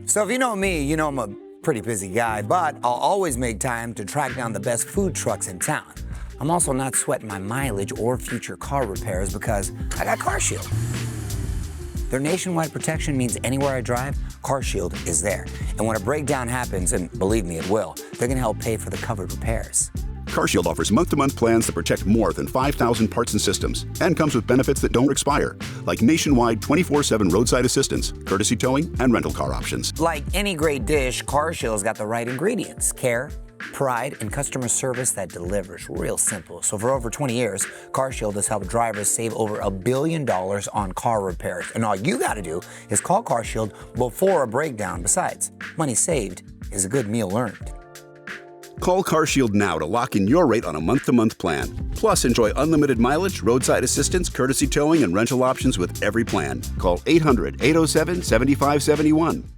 So if you know me, you know I'm a pretty busy guy, but I'll always make time to track down the best food trucks in town. I'm also not sweating my mileage or future car repairs because I got CarShield. Their nationwide protection means anywhere I drive, CarShield is there. And when a breakdown happens, and believe me, it will, they're gonna help pay for the covered repairs. CarShield offers month-to-month plans that protect more than 5,000 parts and systems and comes with benefits that don't expire, like nationwide 24/7 roadside assistance, courtesy towing, and rental car options. Like any great dish, CarShield's got the right ingredients: care, pride, and customer service that delivers. Real simple. So for over 20 years, CarShield has helped drivers save over $1 billion on car repairs. And all you gotta do is call CarShield before a breakdown. Besides, money saved is a good meal earned. Call CarShield now to lock in your rate on a month-to-month plan. Plus, enjoy unlimited mileage, roadside assistance, courtesy towing, and rental options with every plan. Call 800-807-7571.